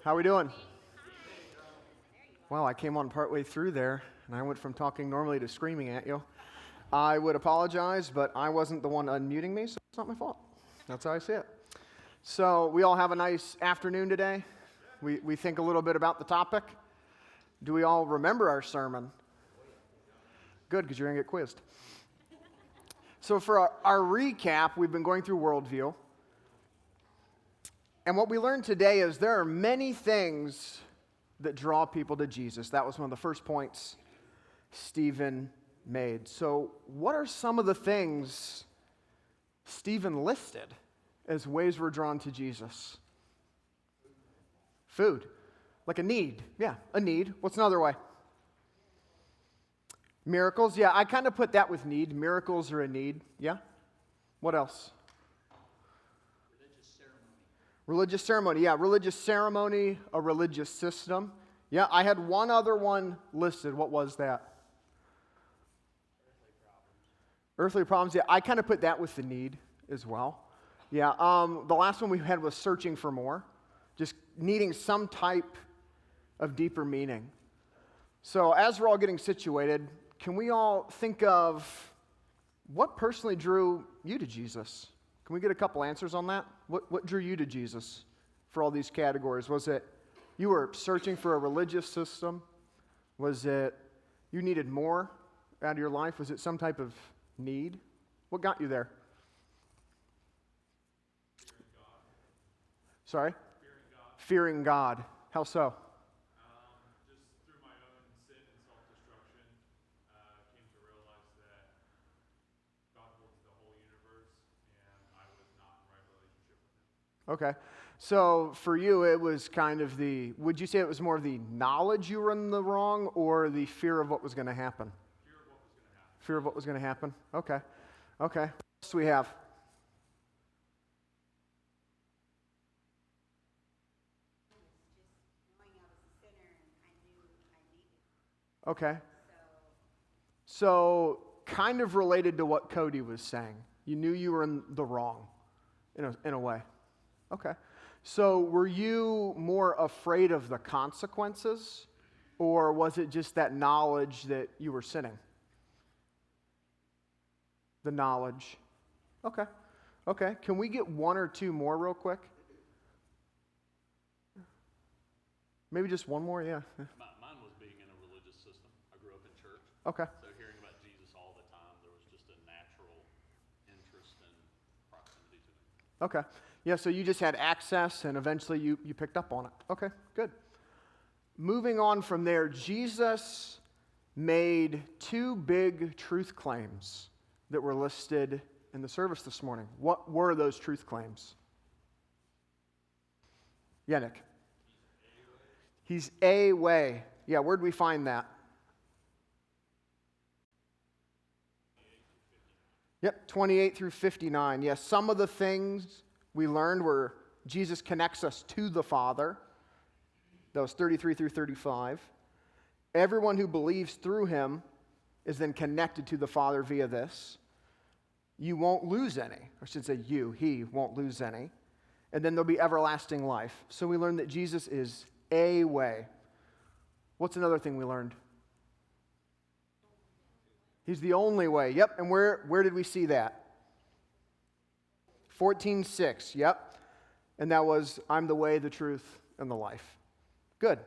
How we doing? Well, I came on partway through there, and I went from talking normally to screaming at you. I would apologize, but I wasn't the one unmuting me, so it's not my fault. That's how I see it. So we all have a nice afternoon today. We think a little bit about the topic. Do we all remember our sermon? Good, because you're going to get quizzed. So for our recap, we've been going through worldview. And what we learned today is there are many things that draw people to Jesus. That was one of the first points Stephen made. So what are some of the things Stephen listed as ways we're drawn to Jesus? Food. Like a need. Yeah, a need. What's another way? Miracles. Yeah, I kind of put that with need. Miracles are a need. Yeah? What else? Religious ceremony, yeah. Religious ceremony, a religious system. Yeah, I had one other one listed. What was that? Earthly problems, yeah. I kind of put that with the need as well. Yeah, the last one we had was searching for more. Just needing some type of deeper meaning. So as we're all getting situated, can we all think of what personally drew you to Jesus? Can we get a couple answers on that? What drew you to Jesus for all these categories? Was it you were searching for a religious system? Was it you needed more out of your life? Was it some type of need? What got you there? Fearing God. Sorry? Fearing God. Fearing God. How so? Just through my own sin and self-destruction, came to realize that God holds the whole universe, and I was not in right relationship with Him. Okay. So for you, it was kind of would you say it was more of the knowledge you were in the wrong or the fear of what was going to happen? Fear of what was going to happen. Fear of what was going to happen? Okay. Okay. What else do we have? Okay. So kind of related to what Cody was saying. You knew you were in the wrong in a way. Okay. So were you more afraid of the consequences, or was it just that knowledge that you were sinning? The knowledge. Okay. Okay. Can we get one or two more real quick? Maybe just one more, yeah. Mine was being in a religious system. I grew up in church. Okay. So hearing about Jesus all the time, there was just a natural interest and proximity to him. Okay. Yeah, so you just had access and eventually you picked up on it. Okay, good. Moving on from there, Jesus made two big truth claims that were listed in the service this morning. What were those truth claims? Yeah, Nick. He's a way. Yeah, where'd we find that? Yep, 28 through 59. Yes, some of the things we learned were Jesus connects us to the Father. That was 33 through 35. Everyone who believes through him is then connected to the Father via this. You won't lose any. I should say he won't lose any. And then there'll be everlasting life. So we learned that Jesus is a way. What's another thing we learned? He's the only way. Yep, and where did we see that? 14:6, yep. And that was, I'm the way, the truth, and the life. Good.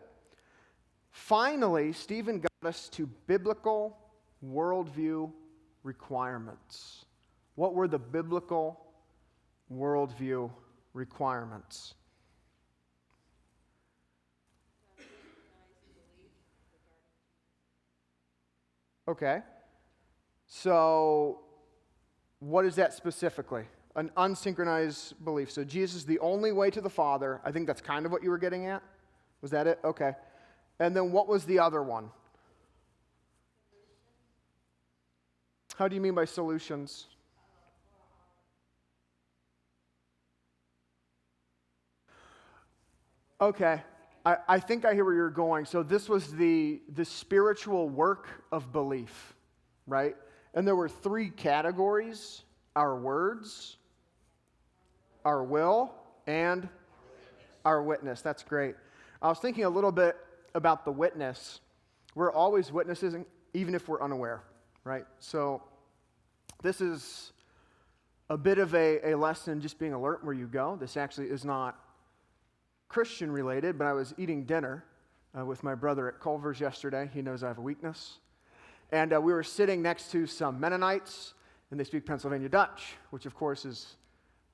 Finally, Stephen got us to biblical worldview requirements. What were the biblical worldview requirements? Okay. So, what is that specifically? An unsynchronized belief. So Jesus is the only way to the Father. I think that's kind of what you were getting at. Was that it? Okay. And then what was the other one? How do you mean by solutions? Okay. I think I hear where you're going. So this was the spiritual work of belief, right? And there were three categories: our words, our will, and our witness. That's great. I was thinking a little bit about the witness. We're always witnesses, even if we're unaware, right? So this is a bit of a lesson, just being alert where you go. This actually is not Christian related, but I was eating dinner with my brother at Culver's yesterday. He knows I have a weakness. And we were sitting next to some Mennonites, and they speak Pennsylvania Dutch, which of course is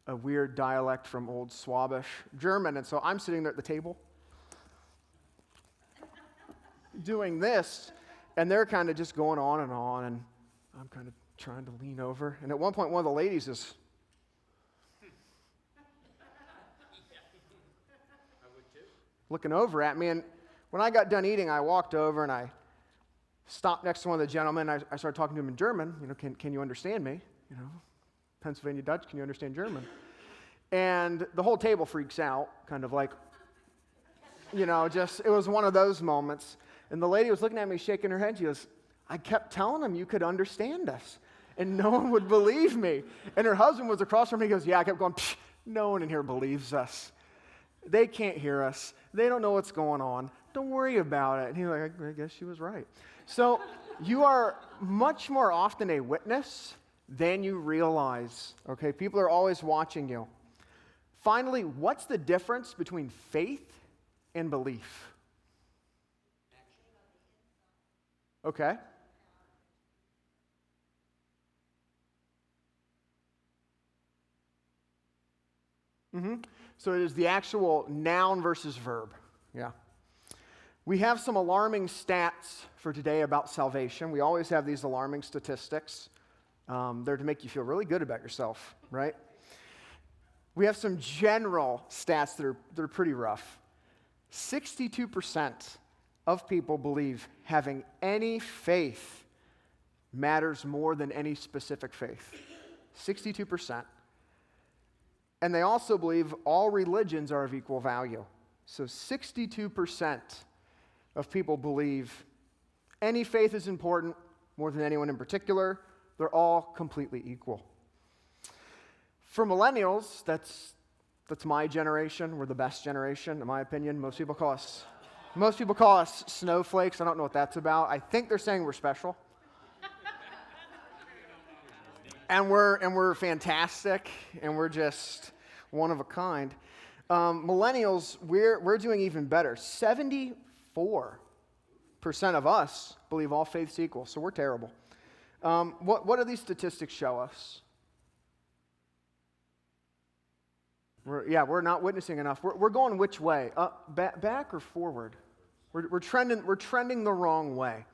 a weird dialect from Old Swabish German. And so I'm sitting there at the table doing this, and they're kind of just going on, and I'm kind of trying to lean over. And at one point, one of the ladies is, looking over at me. And when I got done eating, I walked over and I stopped next to one of the gentlemen. I started talking to him in German. Can you understand me? Pennsylvania Dutch, can you understand German? And the whole table freaks out, kind of like, it was one of those moments. And the lady was looking at me, shaking her head. She goes, I kept telling him you could understand us, and no one would believe me. And her husband was across from me. He goes, yeah, I kept going, no one in here believes us. They can't hear us. They don't know what's going on. Don't worry about it. And he's like, I guess she was right. So you are much more often a witness than you realize, okay? People are always watching you. Finally, what's the difference between faith and belief? Okay. So it is the actual noun versus verb. Yeah. We have some alarming stats for today about salvation. We always have these alarming statistics. They're to make you feel really good about yourself, right? We have some general stats that are pretty rough. 62% of people believe having any faith matters more than any specific faith. 62%. And they also believe all religions are of equal value. So 62% of people believe any faith is important more than anyone in particular. They're all completely equal. For millennials, that's my generation. We're the best generation, in my opinion. Most people call us snowflakes. I don't know what that's about. I think they're saying we're special. And we're fantastic, and we're just one of a kind. Millennials, we're doing even better. 74% of us believe all faiths equal, so we're terrible. What do these statistics show us? We're not witnessing enough. We're going which way? Back or forward? We're trending the wrong way.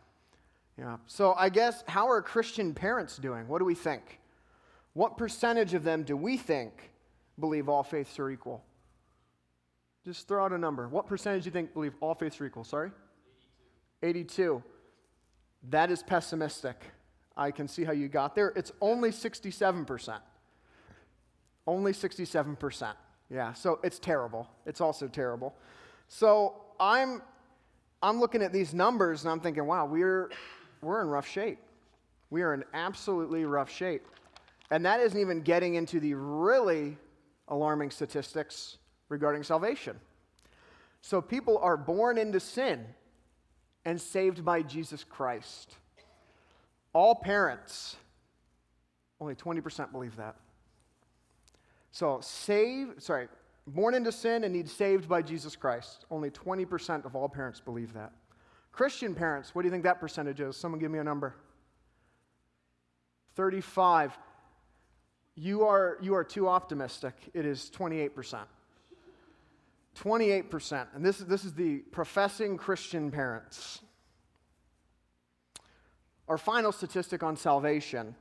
Yeah. So I guess, how are Christian parents doing? What do we think? What percentage of them do we think believe all faiths are equal? Just throw out a number. What percentage do you think believe all faiths are equal? Sorry? 82. That is pessimistic. I can see how you got there. It's only 67%. Only 67%. Yeah, so it's terrible. It's also terrible. So I'm looking at these numbers and I'm thinking, wow, we're in rough shape. We are in absolutely rough shape. And that isn't even getting into the really alarming statistics regarding salvation. So people are born into sin and saved by Jesus Christ. All parents, only 20% believe that. So born into sin and need saved by Jesus Christ. Only 20% of all parents believe that. Christian parents, what do you think that percentage is? Someone give me a number. 35. You are too optimistic. It is 28%. 28%. And this is the professing Christian parents. Our final statistic on salvation: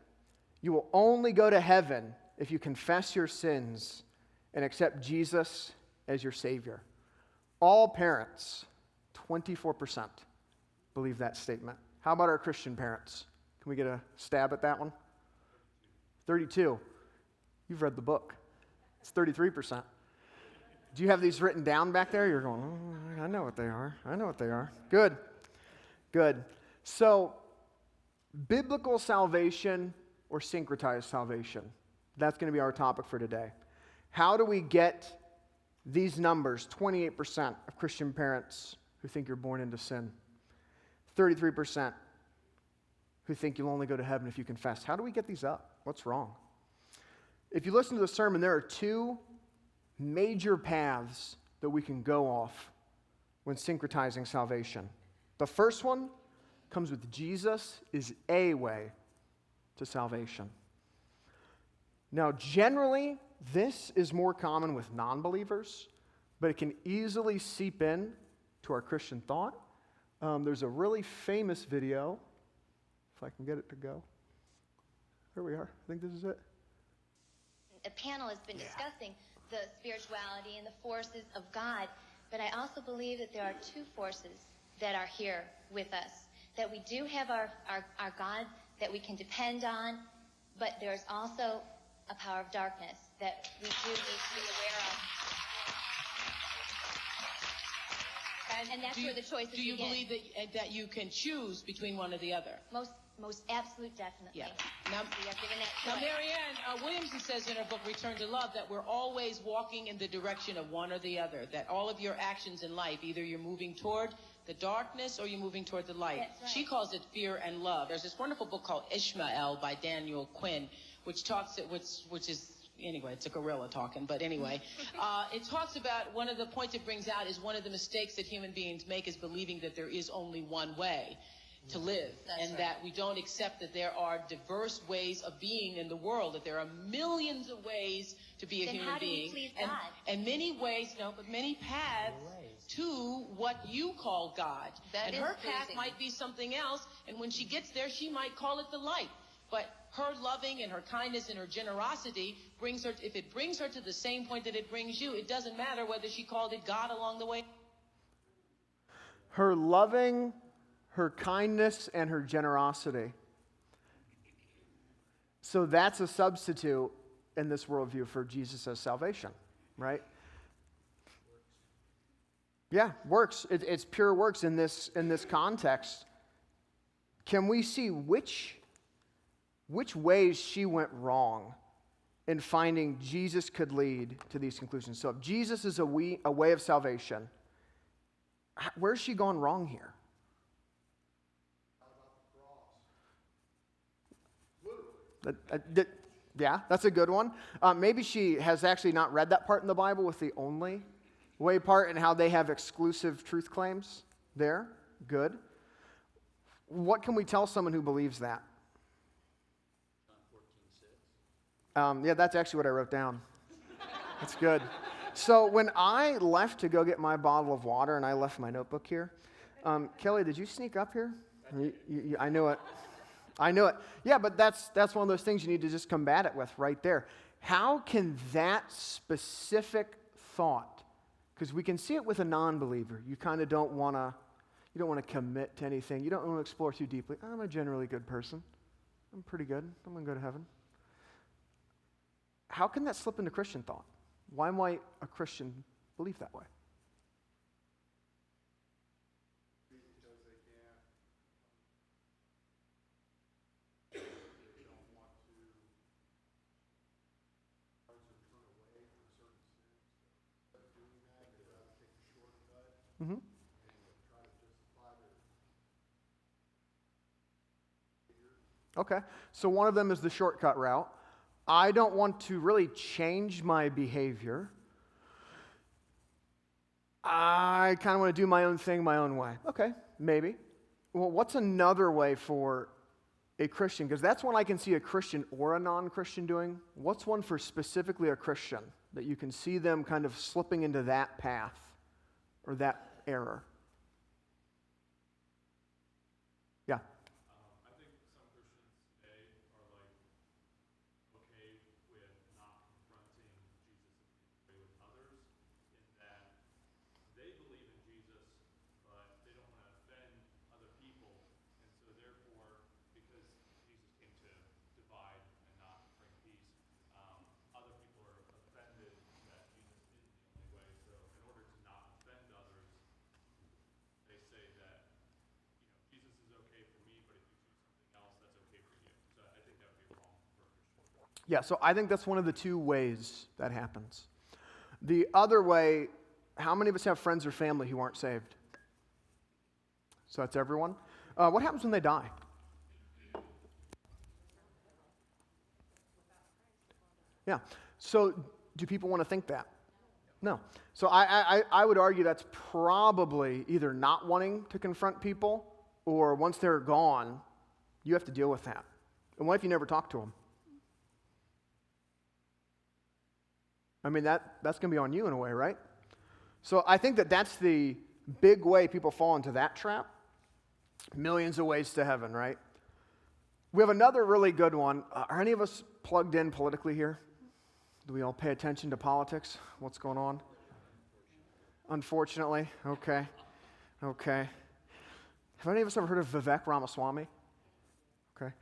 you will only go to heaven if you confess your sins and accept Jesus as your Savior. All parents, 24%, believe that statement. How about our Christian parents? Can we get a stab at that one? 32. You've read the book. It's 33%. Do you have these written down back there? You're going, oh, I know what they are. I know what they are. Good. Good. So, biblical salvation or syncretized salvation? That's going to be our topic for today. How do we get these numbers, 28% of Christian parents who think you're born into sin, 33% who think you'll only go to heaven if you confess. How do we get these up? What's wrong? If you listen to the sermon, there are two major paths that we can go off when syncretizing salvation. The first one comes with Jesus is a way to salvation. Now, generally, this is more common with non-believers, but it can easily seep in to our Christian thought. There's a really famous video, if I can get it to go. Here we are. I think this is it. A panel has been discussing the spirituality and the forces of God, but I also believe that there are two forces that are here with us, that we do have our God that we can depend on, but there's also a power of darkness that we do need to be aware of. And that's where the choices Do you begin. believe that you can choose between one or the other? Most absolute, definitely. Yeah. Now, We are given that now choice. Marianne Williamson says in her book, Return to Love, that we're always walking in the direction of one or the other, that all of your actions in life, either you're moving toward the darkness or you're moving toward the light. That's right. She calls it fear and love. There's this wonderful book called Ishmael by Daniel Quinn, which is, anyway, it's a gorilla talking, but anyway, it talks about one of the points it brings out is one of the mistakes that human beings make is believing that there is only one way to live, That's and right. that we don't accept that there are diverse ways of being in the world, that there are millions of ways to be a Then human how do we being, please and, God? and many ways, but many paths to what you call God. That And is her path pleasing. might be something else, and when she gets there, she might call it the light. But her loving and her kindness and her generosity brings her, if it brings her to the same point that it brings you, it doesn't matter whether she called it God along the way. Her loving, her kindness, and her generosity. So that's a substitute in this worldview for Jesus as salvation, right? Yeah, works. It's pure works in this context. Can we see which ways she went wrong in finding Jesus could lead to these conclusions? So if Jesus is a way of salvation, where's she gone wrong here? Yeah, that's a good one. Maybe she has actually not read that part in the Bible with the only way part and how they have exclusive truth claims there. Good. What can we tell someone who believes that? Yeah, that's actually what I wrote down. That's good. So when I left to go get my bottle of water and I left my notebook here, Kelly, did you sneak up here? I knew it. I knew it. Yeah, but that's one of those things you need to just combat it with right there. How can that specific thought, because we can see it with a non-believer, you kind of don't want to commit to anything. You don't want to explore too deeply. I'm a generally good person. I'm pretty good. I'm going to go to heaven. How can that slip into Christian thought? Why might a Christian believe that way? Mm-hmm. Okay, so one of them is the shortcut route. I don't want to really change my behavior. I kind of want to do my own thing my own way. Okay, maybe. Well, what's another way for a Christian? Because that's one I can see a Christian or a non-Christian doing. What's one for specifically a Christian that you can see them kind of slipping into that path or that error? Yeah. I think some Christians today are like okay with not confronting Jesus with others in that they believe in Jesus, but they don't want to offend other people, and so therefore, because Jesus came to divide and not bring peace, other people are offended that Jesus isn't the only way. So in order to not offend others, they say that Jesus is okay for me, but if you choose something else, that's okay for you. So I think that would be wrong for a Christian. Yeah, so I think that's one of the two ways that happens. The other way, how many of us have friends or family who aren't saved? So that's everyone. What happens when they die? Yeah. So do people want to think that? No. So I would argue that's probably either not wanting to confront people, or once they're gone, you have to deal with that. And what if you never talk to them? I mean, that's going to be on you in a way, right? So I think that's the big way people fall into that trap. Millions of ways to heaven, right? We have another really good one. Are any of us plugged in politically here? Do we all pay attention to politics? What's going on? Unfortunately. Okay. Have any of us ever heard of Vivek Ramaswamy? Okay.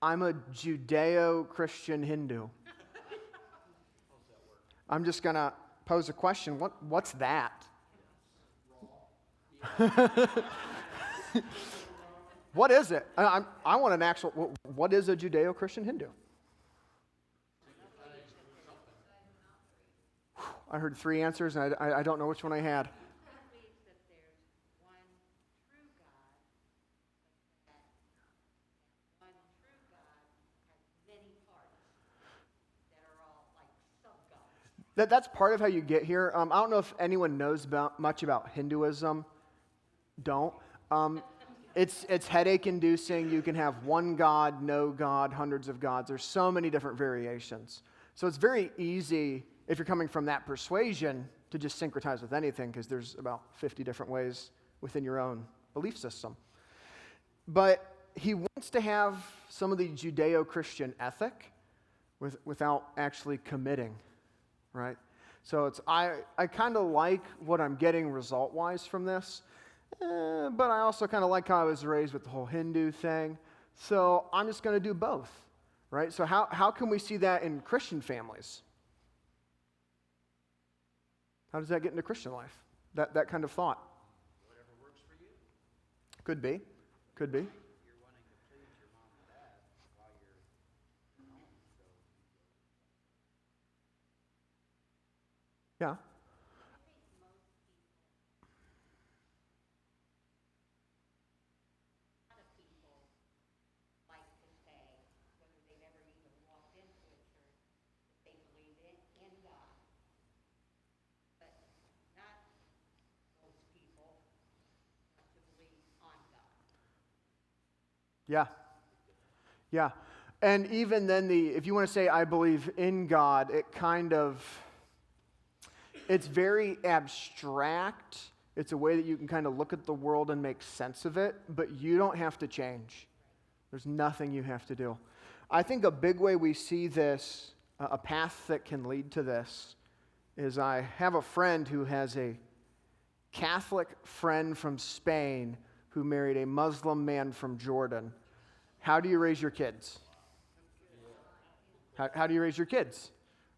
I'm a Judeo-Christian Hindu. I'm just going to pose a question. What's that? What is it? I want an actual, what is a Judeo-Christian Hindu? I heard 3 answers, and I don't know which one I had. Believes that there's one true God, but that one true God has many parts that are all like sub-gods. That's part of how you get here. I don't know if anyone knows much about Hinduism. Don't. It's headache-inducing. You can have one God, no God, hundreds of gods. There's so many different variations. So it's very easy, if you're coming from that persuasion, to just syncretize with anything, because there's about 50 different ways within your own belief system. But he wants to have some of the Judeo-Christian ethic without actually committing, right? So I kind of like what I'm getting result-wise from this, but I also kind of like how I was raised with the whole Hindu thing. So I'm just going to do both, right? So how can we see that in Christian families? How does that get into Christian life? That kind of thought. Whatever works for you. Could be. You're wanting to please your mom and dad while you're home, so Yeah. A lot of people like to say, whether they've ever even walked into a church, that they believe in God. But not most people want to believe on God. Yeah. And even then, if you want to say, I believe in God, it's very abstract. It's a way that you can kind of look at the world and make sense of it, but you don't have to change. There's nothing you have to do. I think a big way we see this, a path that can lead to this, is I have a friend who has a Catholic friend from Spain who married a Muslim man from Jordan. How do you raise your kids? How do you raise your kids,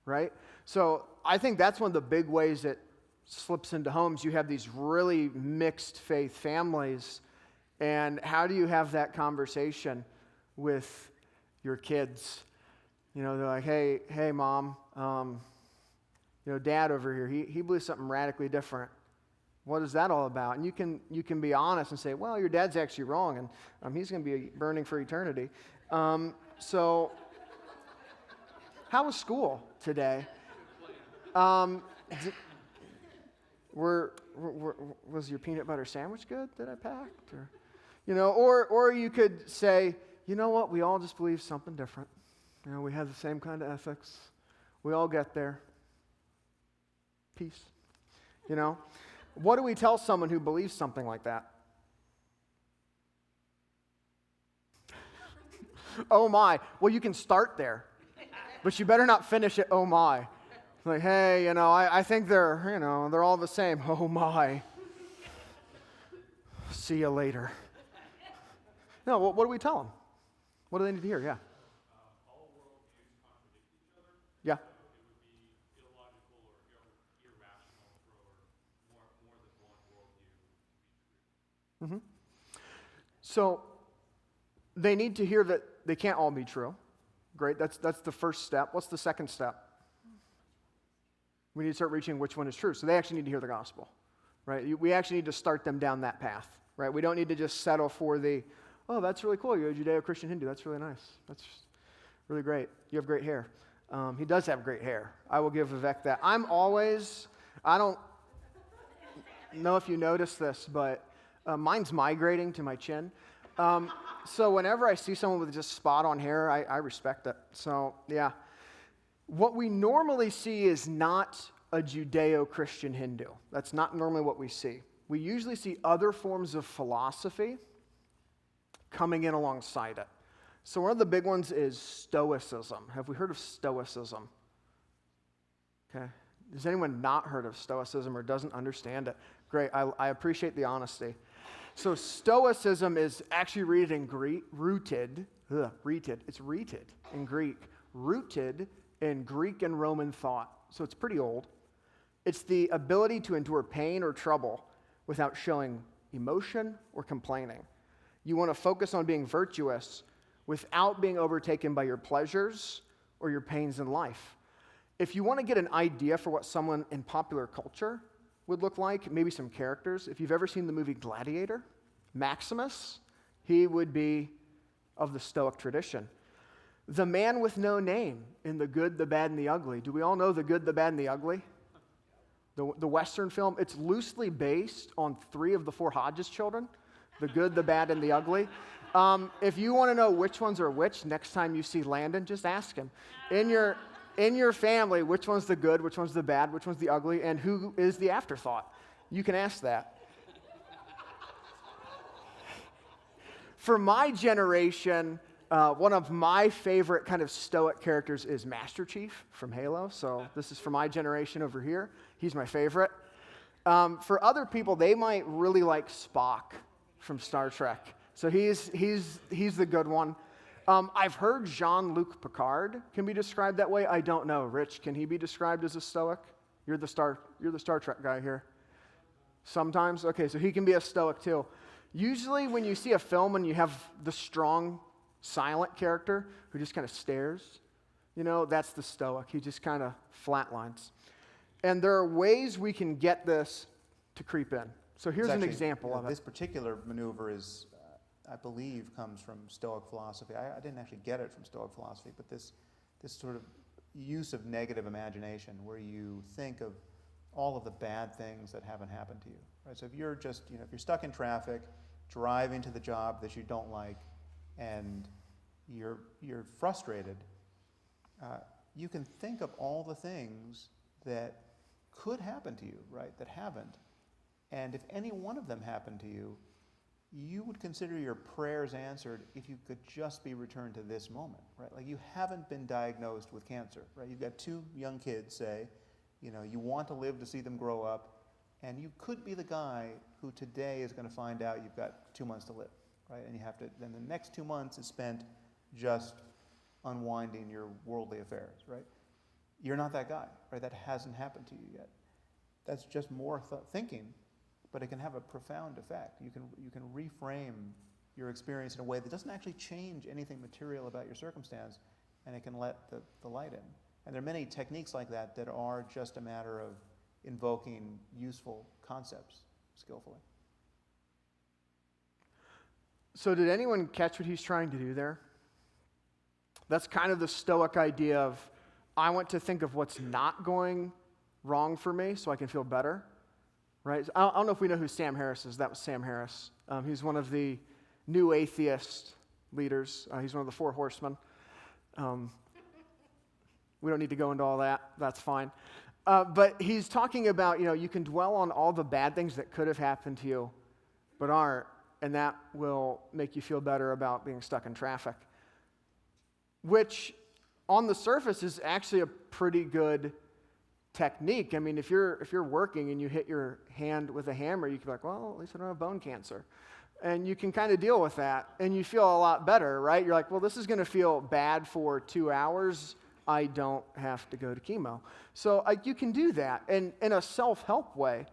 right? So I think that's one of the big ways it slips into homes. You have these really mixed faith families, and how do you have that conversation with your kids? You know, they're like, hey, Mom, Dad over here, he believes something radically different. What is that all about? And you can be honest and say, well, your dad's actually wrong, and he's going to be burning for eternity. So how was school today? Was your peanut butter sandwich good that I packed? Or you could say, you know what, we all just believe something different. We have the same kind of ethics. We all get there. Peace. What do we tell someone who believes something like that? Oh my. Well, you can start there, but you better not finish it, oh my. Like, hey, I think they're all the same. Oh my. See you later. No, what do we tell them? What do they need to hear? Yeah. All worldviews contradict each other. Yeah. It would be illogical or irrational for more than one worldview to be true. So they need to hear that they can't all be true. Great. That's the first step. What's the second step? We need to start reaching which one is true. So they actually need to hear the gospel, right? We actually need to start them down that path, right? We don't need to just settle for the, oh, that's really cool. You're a Judeo-Christian Hindu. That's really nice. That's really great. You have great hair. He does have great hair. I will give Vivek that. I don't know if you noticed this, but mine's migrating to my chin. So whenever I see someone with just spot on hair, I respect it. So, yeah. What we normally see is not a Judeo-Christian Hindu. That's not normally what we see. We usually see other forms of philosophy coming in alongside it. So one of the big ones is Stoicism. Have we heard of Stoicism? Okay. Has anyone not heard of Stoicism or doesn't understand it? Great. I appreciate the honesty. So Stoicism is actually rooted in Greek, rooted in Greek and Roman thought. So it's pretty old. It's the ability to endure pain or trouble without showing emotion or complaining. You want to focus on being virtuous without being overtaken by your pleasures or your pains in life. If you want to get an idea for what someone in popular culture would look like, maybe some characters, if you've ever seen the movie Gladiator, Maximus, he would be of the Stoic tradition. The man with no name in The Good, the Bad, and the Ugly. Do we all know The Good, the Bad, and the Ugly? The Western film. It's loosely based on 3 of the 4 Hodges children. The Good, the Bad, and the Ugly. If you want to know which ones are which, next time you see Landon, just ask him. In your family, which one's the good, which one's the bad, which one's the ugly, and who is the afterthought? You can ask that. For my generation, one of my favorite kind of stoic characters is Master Chief from Halo. So this is for my generation over here. He's my favorite. For other people, they might really like Spock from Star Trek. So he's the good one. I've heard Jean-Luc Picard can be described that way. I don't know. Rich, can he be described as a stoic? You're the Star Trek guy here. Sometimes? Okay, so he can be a stoic too. Usually when you see a film and you have the strong, silent character who just kind of stares, that's the stoic. He just kind of flatlines. And there are ways we can get this to creep in. So here's an example of it. This particular maneuver is, I believe, comes from Stoic philosophy. I didn't actually get it from Stoic philosophy, but this sort of use of negative imagination where you think of all of the bad things that haven't happened to you. Right? So if you're just, if you're stuck in traffic, driving to the job that you don't like, and you're frustrated, you can think of all the things that could happen to you, right, that haven't. And if any one of them happened to you, you would consider your prayers answered if you could just be returned to this moment, right? Like you haven't been diagnosed with cancer, right? You've got 2 young kids, say, you want to live to see them grow up, and you could be the guy who today is going to find out you've got 2 months to live, right? And then the next 2 months is spent just unwinding your worldly affairs, right? You're not that guy, right? That hasn't happened to you yet. That's just more thinking, but it can have a profound effect. You can reframe your experience in a way that doesn't actually change anything material about your circumstance, and it can let the light in. And there are many techniques like that that are just a matter of invoking useful concepts skillfully. So did anyone catch what he's trying to do there? That's kind of the Stoic idea of, I want to think of what's not going wrong for me so I can feel better, right? I don't know if we know who Sam Harris is. That was Sam Harris. He's one of the new atheist leaders. He's one of the 4 horsemen. We don't need to go into all that. That's fine. But he's talking about, you can dwell on all the bad things that could have happened to you, but aren't, and that will make you feel better about being stuck in traffic. Which, on the surface, is actually a pretty good technique. I mean, if you're working and you hit your hand with a hammer, you can be like, well, at least I don't have bone cancer. And you can kind of deal with that, and you feel a lot better, right? You're like, well, this is going to feel bad for 2 hours. I don't have to go to chemo. So you can do that. And in a self-help way,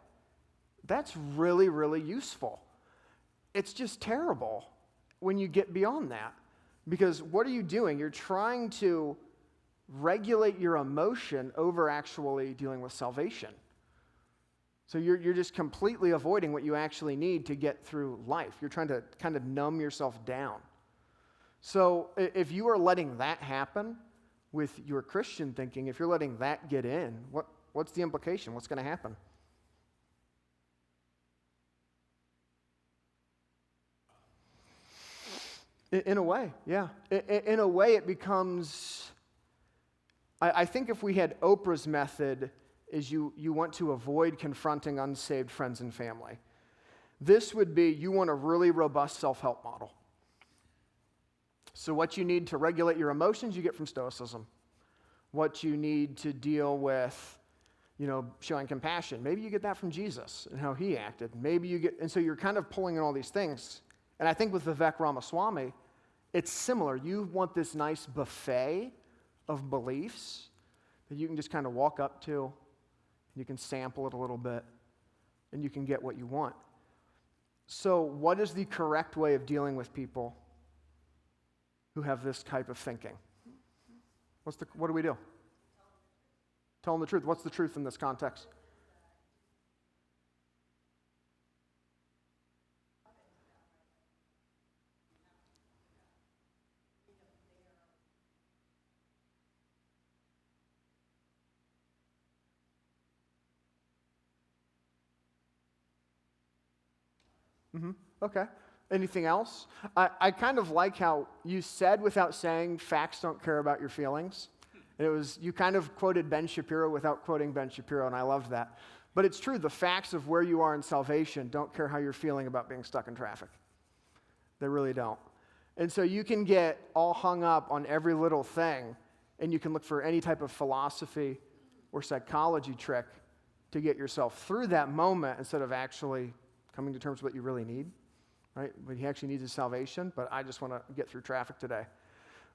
that's really, really useful. It's just terrible when you get beyond that. Because what are you doing? You're trying to regulate your emotion over actually dealing with salvation. So you're just completely avoiding what you actually need to get through life. You're trying to kind of numb yourself down. So if you are letting that happen with your Christian thinking, if you're letting that get in, what's the implication? What's going to happen? In a way, yeah. In a way, it becomes, I think if we had Oprah's method, is you want to avoid confronting unsaved friends and family. This would be, you want a really robust self-help model. So what you need to regulate your emotions, you get from Stoicism. What you need to deal with, showing compassion, maybe you get that from Jesus and how he acted. And so you're kind of pulling in all these things. And I think with Vivek Ramaswamy, it's similar. You want this nice buffet of beliefs that you can just kind of walk up to, you can sample it a little bit, and you can get what you want. So what is the correct way of dealing with people who have this type of thinking? What do we do? Tell them the truth. What's the truth in this context? Okay. Anything else? I kind of like how you said without saying facts don't care about your feelings. You kind of quoted Ben Shapiro without quoting Ben Shapiro, and I loved that. But it's true, the facts of where you are in salvation don't care how you're feeling about being stuck in traffic. They really don't. And so you can get all hung up on every little thing, and you can look for any type of philosophy or psychology trick to get yourself through that moment instead of actually coming to terms with what you really need, right? What he actually needs is salvation, but I just want to get through traffic today.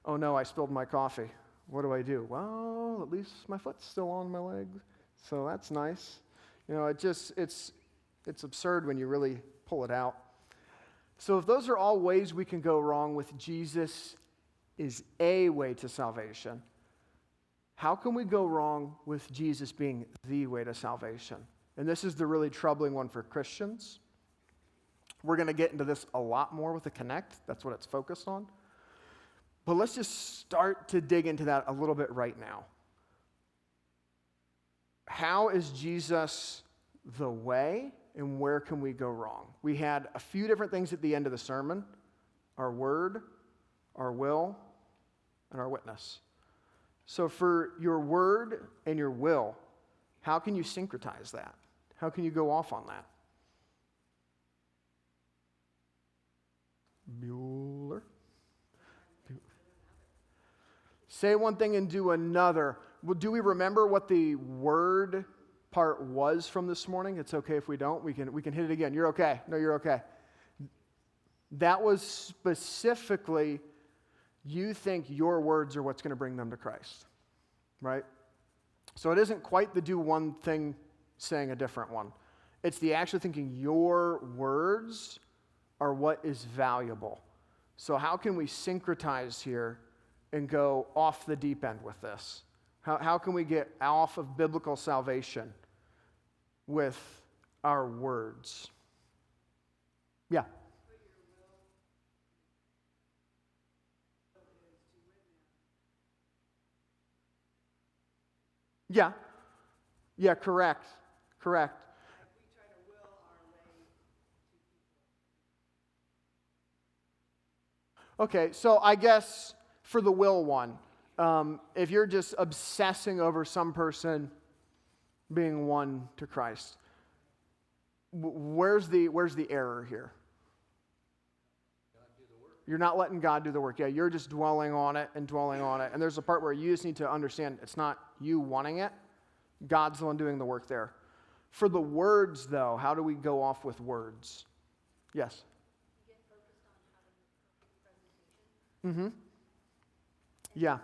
Oh no, I spilled my coffee. What do I do? Well, at least my foot's still on my leg, so that's nice. It's absurd when you really pull it out. So if those are all ways we can go wrong with Jesus is a way to salvation, how can we go wrong with Jesus being the way to salvation? And this is the really troubling one for Christians. We're going to get into this a lot more with the Connect. That's what it's focused on. But let's just start to dig into that a little bit right now. How is Jesus the way, and where can we go wrong? We had a few different things at the end of the sermon: our word, our will, and our witness. So for your word and your will, how can you syncretize that? How can you go off on that? Bueller. Say one thing and do another. Well, do we remember what the word part was from this morning? It's okay if we don't. We can hit it again. You're okay. No, you're okay. That was specifically, you think your words are what's going to bring them to Christ, right? So it isn't quite the do one thing saying a different one. It's the actually thinking your words are what is valuable. So how can we syncretize here and go off the deep end with this? How can we get off of biblical salvation with our words? Yeah. Yeah. Yeah, correct. Okay, so I guess for the will one, if you're just obsessing over some person being won to Christ, where's the error here? You're not letting God do the work. Yeah, you're just dwelling on it. And there's a part where you just need to understand it's not you wanting it. God's the one doing the work there. For the words, though, how do we go off with words? Yes? Mm-hmm. Yeah.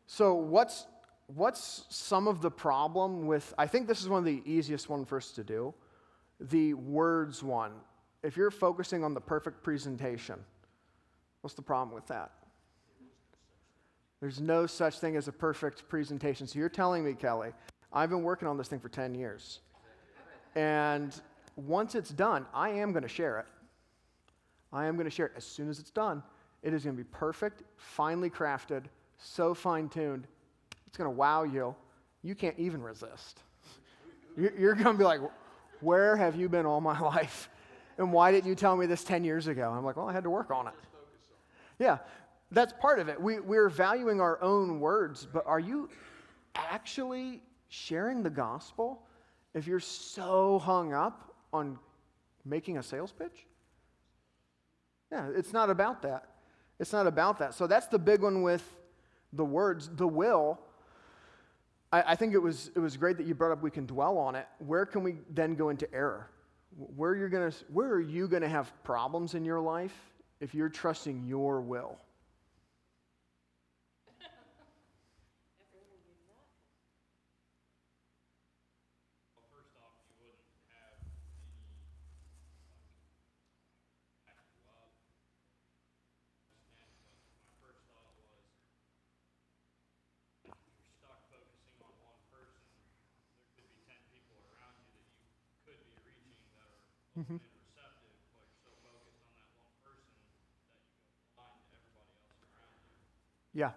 So what's some of the problem with, I think this is one of the easiest one for us to do, the words one. If you're focusing on the perfect presentation, what's the problem with that? There's no such thing as a perfect presentation. So you're telling me, Kelly, I've been working on this thing for 10 years. And once it's done, I am going to share it. I am going to share it as soon as it's done. It is going to be perfect, finely crafted, so fine-tuned. It's going to wow you. You can't even resist. You're going to be like, where have you been all my life? And why didn't you tell me this 10 years ago? I'm like, well, I had to work on it. Yeah, that's part of it. We're valuing our own words, but are you actually sharing the gospel if you're so hung up on making a sales pitch? Yeah, it's not about that. It's not about that. So that's the big one with the words. The will, I think it was great that you brought up we can dwell on it. Where can we then go into error? Where are you gonna have problems in your life if you're trusting your will? And receptive, but you're so focused on that one person that you go blind to everybody else around you. Yeah.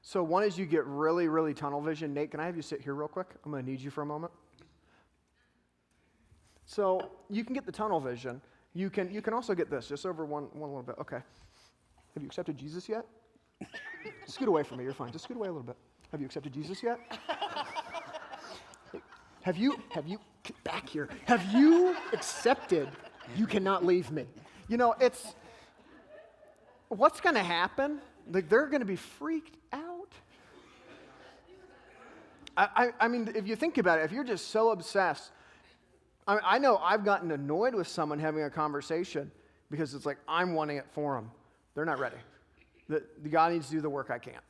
So one is you get really, really tunnel vision. Nate, can I have you sit here real quick? I'm going to need you for a moment. So you can get the tunnel vision. You can also get this, just over one little bit. Okay. Have you accepted Jesus yet? Scoot away from me. You're fine. Just scoot away a little bit. Have you accepted Jesus yet? Have you, back here, have you accepted you cannot leave me? You know, what's going to happen? Like, they're going to be freaked out. I mean, if you think about it, if you're just so obsessed, I know I've gotten annoyed with someone having a conversation because it's like, I'm wanting it for them. They're not ready. The God needs to do the work I can't.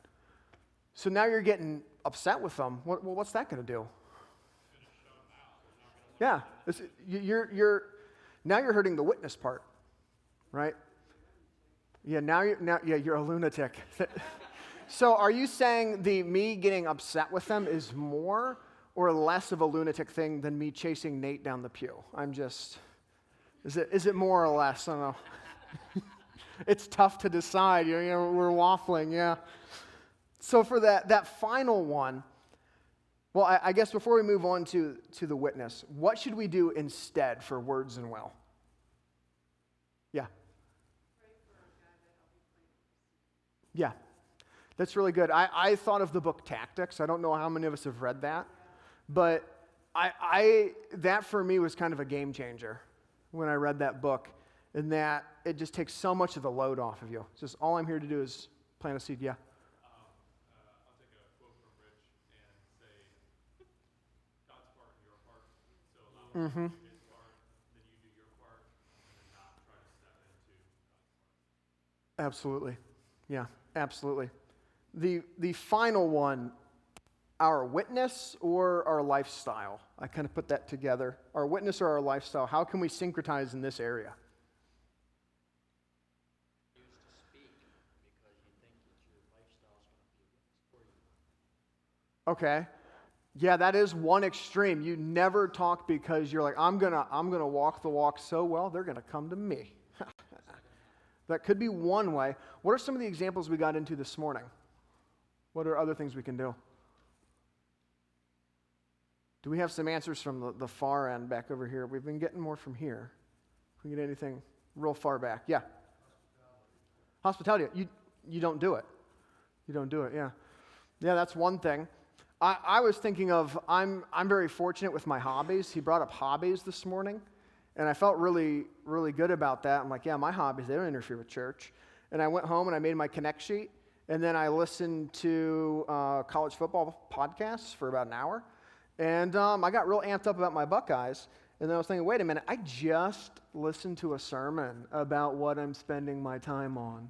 So now you're getting upset with them. Well, what's that going to do? Yeah, now you're hurting the witness part, right? Yeah, you're a lunatic. So are you saying me getting upset with them is more or less of a lunatic thing than me chasing Nate down the pew? Is it more or less? I don't know. It's tough to decide. You know, we're waffling, yeah. So for that final one, well, I guess before we move on to the witness, what should we do instead for words and will? Yeah. Yeah, that's really good. I thought of the book Tactics. I don't know how many of us have read that, but that for me was kind of a game changer when I read that book, in that it just takes so much of the load off of you. It's just all I'm here to do is plant a seed. Yeah. I'll take a quote from Rich and say, God's part, your part. So allow him to do his part, then you do your part, and then not try to step into God's part. Absolutely. Yeah, absolutely. The final one, our witness or our lifestyle. I kind of put that together. Our witness or our lifestyle. How can we syncretize in this area? Okay. Yeah, that is one extreme. You never talk because you're like, I'm gonna walk the walk so well, they're gonna come to me. That could be one way. What are some of the examples we got into this morning? What are other things we can do? Do we have some answers from the far end back over here? We've been getting more from here. Can we get anything real far back? Yeah. Hospitality. You don't do it. You don't do it, yeah. Yeah, that's one thing. I was thinking of, I'm very fortunate with my hobbies. He brought up hobbies this morning, and I felt really, really good about that. I'm like, yeah, my hobbies, they don't interfere with church. And I went home and I made my Connect sheet, and then I listened to college football podcasts for about an hour, and I got real amped up about my Buckeyes, and then I was thinking, wait a minute, I just listened to a sermon about what I'm spending my time on.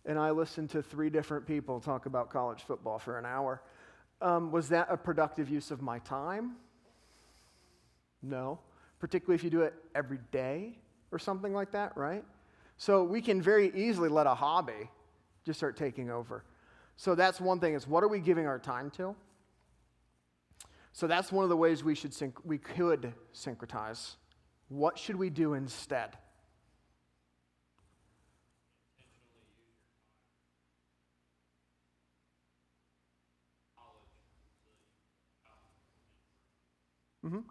And I listened to 3 different people talk about college football for an hour. Was that a productive use of my time? No. Particularly if you do it every day or something like that, right? So we can very easily let a hobby just start taking over. So that's one thing, is what are we giving our time to? So that's one of the ways we could syncretize. What should we do instead?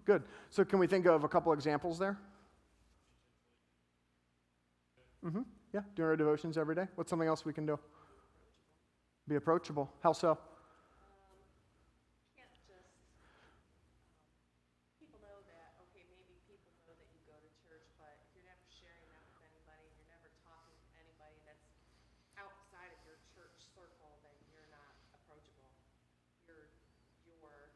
Good. So can we think of a couple examples there? Yeah, doing our devotions every day. What's something else we can do? Be approachable. How so? Can't just, people know that, okay, maybe people know that you go to church, but if you're never sharing that with anybody, and you're never talking to anybody that's outside of your church circle, then you're not approachable. You're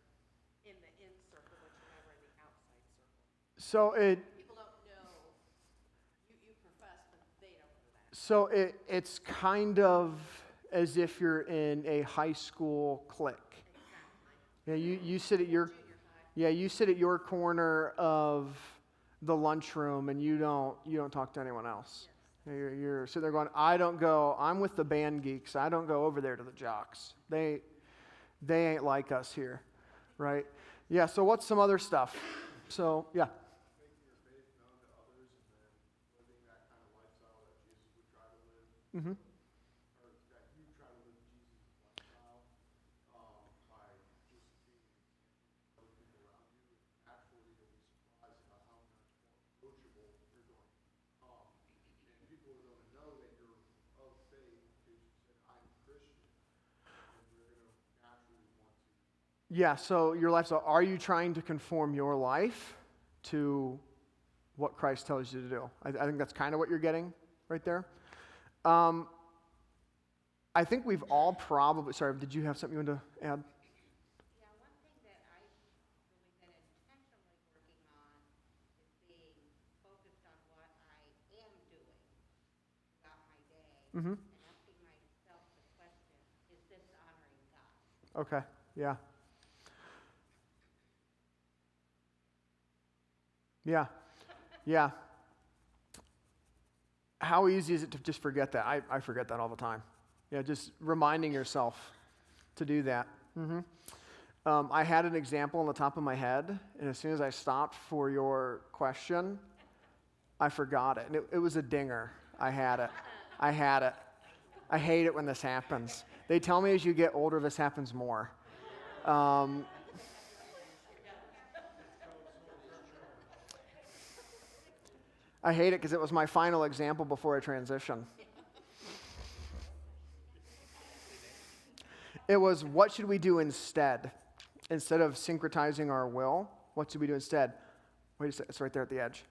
in the in circle, but you're never in the outside circle. So People don't know, you profess, but they don't know that. So it's kind of as if you're in a high school clique. Yeah, you sit at your you sit at your corner of the lunchroom and you don't talk to anyone else. You're sitting there going, I'm with the band geeks. I don't go over there to the jocks. They ain't like us here, right? Yeah. So what's some other stuff? So yeah. Making your faith known to others and then living that kind of lifestyle that Jesus would try to live. Or that you try to live Jesus' lifestyle by just being other people around you. Naturally, you'll be surprised about how much more approachable you're going to become. And people are going to know that you're of faith because you said, I'm a Christian. And they're going to naturally want to. Yeah, so your lifestyle, are you trying to conform your life to what Christ tells you to do? I think that's kind of what you're getting right there. I think we've all probably, sorry, did you have something you wanted to add? Yeah, one thing that I've really been intentionally working on is being focused on what I am doing throughout my day and asking myself the question, is this honoring God? Okay, yeah. Yeah. How easy is it to just forget that? I forget that all the time. Yeah, just reminding yourself to do that. I had an example on the top of my head, and as soon as I stopped for your question, I forgot it. And it was a dinger. I had it. I hate it when this happens. They tell me as you get older, this happens more. I hate it because it was my final example before I transition. It was, what should we do instead? Instead of syncretizing our will, what should we do instead? Wait a second, it's right there at the edge.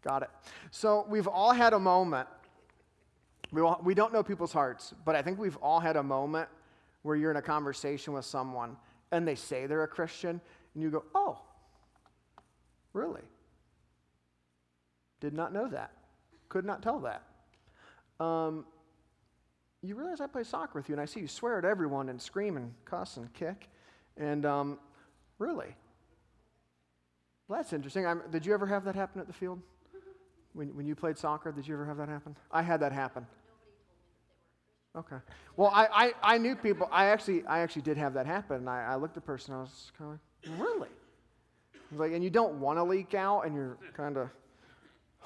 Got it. So we've all had a moment. We don't know people's hearts, but I think we've all had a moment where you're in a conversation with someone and they say they're a Christian, and you go, oh, really? Did not know that. Could not tell that. You realize I play soccer with you, and I see you swear at everyone and scream and cuss and kick. And really? Well, that's interesting. Did you ever have that happen at the field? When you played soccer, did you ever have that happen? I had that happen. Okay. Well, I knew people. I actually did have that happen. And I looked at the person. I was kind of like, really? I was like, and you don't want to leak out, and you're kind of,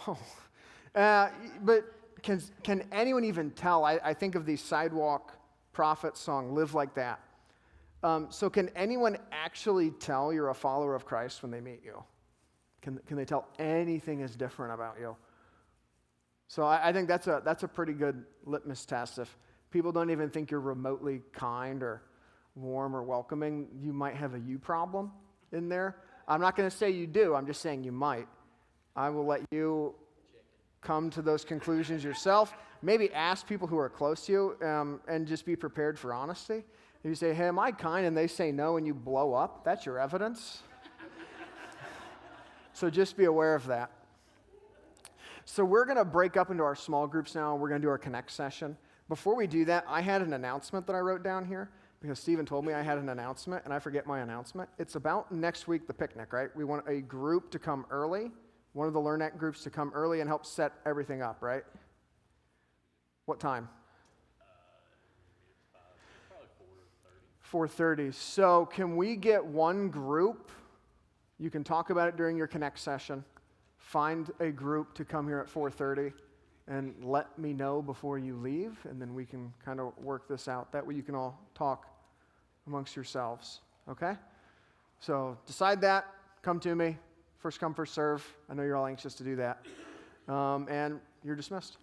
oh. But can anyone even tell? I think of the Sidewalk Prophet song, "Live Like That." So can anyone actually tell you're a follower of Christ when they meet you? Can they tell anything is different about you? So I think that's a pretty good litmus test. If people don't even think you're remotely kind or warm or welcoming, you might have a you problem in there. I'm not going to say you do. I'm just saying you might. I will let you come to those conclusions yourself. Maybe ask people who are close to you and just be prepared for honesty. If you say, hey, am I kind? And they say no and you blow up, that's your evidence. So just be aware of that. So we're going to break up into our small groups now. We're going to do our Connect session. Before we do that, I had an announcement that I wrote down here because Stephen told me I had an announcement, and I forget my announcement. It's about next week, the picnic, right? We want a group to come early, one of the LearnNet groups to come early and help set everything up, right? What time? 4:30. So can we get one group? You can talk about it during your Connect session. Find a group to come here at 4:30 and let me know before you leave, and then we can kind of work this out. That way you can all talk amongst yourselves, okay? So decide that. Come to me. First come, first serve. I know you're all anxious to do that. And you're dismissed.